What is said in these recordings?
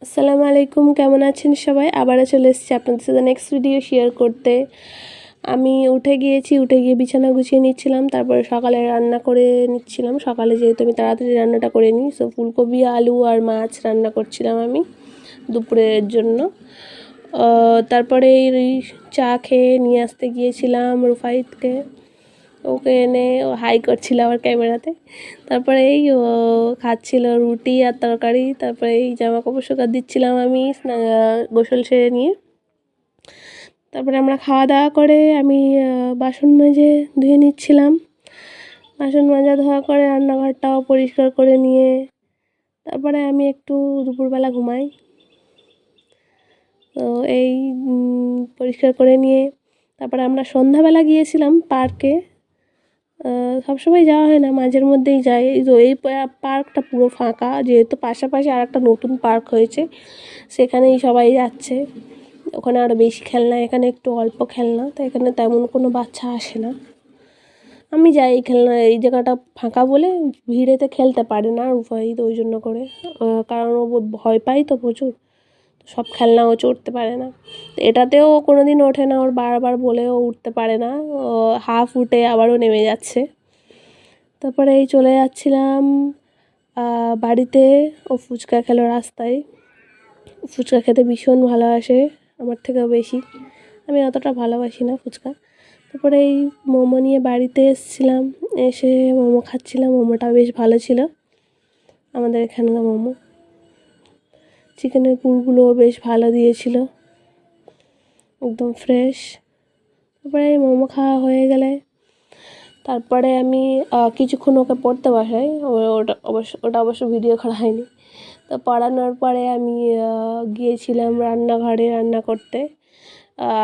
আসসালামু আলাইকুম, কেমন আছেন সবাই? আবারও চলে এসেছি আপনাদের সাথে নেক্সট ভিডিও শেয়ার করতে। আমি উঠে গিয়ে বিছানা গুছিয়ে নিচ্ছিলাম, তারপরে সকালে রান্না করে নিচ্ছিলাম। সকালে যেহেতু আমি তাড়াতাড়ি রান্নাটা করে নিই, সো ফুলকপি, আলু আর মাছ রান্না করছিলাম আমি দুপুরের জন্য। তারপরে এই চা খেয়ে নিয়ে আসতে গিয়েছিলাম রুফাইতকে, ওকে এনে ও হাই করছিল আমার ক্যামেরাতে। তারপরে এই ও খাচ্ছিল রুটি আর তরকারি। তারপরে এই জামা কাপড় শুকা দিচ্ছিলাম আমি গোসল সেরে নিয়ে। তারপরে আমরা খাওয়া দাওয়া করে আমি বাসন মেজে ধুয়ে নিচ্ছিলাম। বাসন মাজা ধোয়া করে রান্নাঘরটাও পরিষ্কার করে নিয়ে তারপরে আমি একটু দুপুরবেলা ঘুমাই। তো এই পরিষ্কার করে নিয়ে তারপরে আমরা সন্ধ্যাবেলা গিয়েছিলাম পার্কে। সবসময় যাওয়া হয় না, মাঝের মধ্যেই যাই। তো এই পার্কটা পুরো ফাঁকা, যেহেতু পাশাপাশি আর একটা নতুন পার্ক হয়েছে, সেখানেই সবাই যাচ্ছে। ওখানে আরও বেশি খেলনা, এখানে একটু অল্প খেলনা, তো এখানে তেমন কোনো বাচ্চা আসে না। আমি যাই, খেলনা এই জায়গাটা ফাঁকা বলে ভিড়েতে খেলতে পারে না উভয়ই, তো ওই জন্য করে, কারণ ও ভয় পায় তো প্রচুর, সব খেলনা ও চড়তে পারে না। এটাতেও কোনো দিন ওঠে না, ওর বারবার বলেও উঠতে পারে না, ও হাফ উঠে আবারও নেমে যাচ্ছে। তারপরে এই চলে যাচ্ছিলাম বাড়িতে। ও ফুচকা খেলো রাস্তায়। ফুচকা খেতে ভীষণ ভালোবাসে, আমার থেকেও বেশি। আমি অতটা ভালোবাসি না ফুচকা। তারপরে এই মোমো নিয়ে বাড়িতে এসেছিলাম, এসে মোমো খাচ্ছিলাম। মোমোটা বেশ ভালো ছিল, আমাদের এখানকার মোমো। চিকেনের পুরগুলোও বেশ ভালো দিয়েছিল, একদম ফ্রেশ। তারপরে এই মোমো খাওয়া হয়ে গেলে তারপরে আমি কিছুক্ষণ ওকে পড়তে বসাই। ওটা অবশ্য ভিডিও করা হয়নি। তো পড়ানোর পরে আমি গিয়েছিলাম রান্নাঘরে রান্না করতে।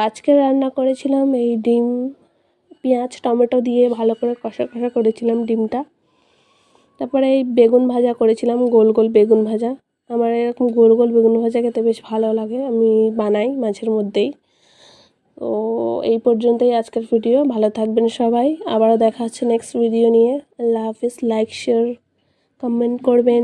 আজকে রান্না করেছিলাম এই ডিম, পেঁয়াজ টমেটো দিয়ে ভালো করে কষা কষা করেছিলাম ডিমটা। তারপরে এই বেগুন ভাজা করেছিলাম, গোল গোল বেগুন ভাজা। আমার এরকম গোল গোল বেগুন ভাজা খেতে বেশ ভালো লাগে, আমি বানাই মাঝের মধ্যেই। তো এই পর্যন্তই আজকের ভিডিও। ভালো থাকবেন সবাই, আবারও দেখা হচ্ছে নেক্সট ভিডিও নিয়ে। আল্লাহ হাফিজ। লাইক শেয়ার কমেন্ট করবেন।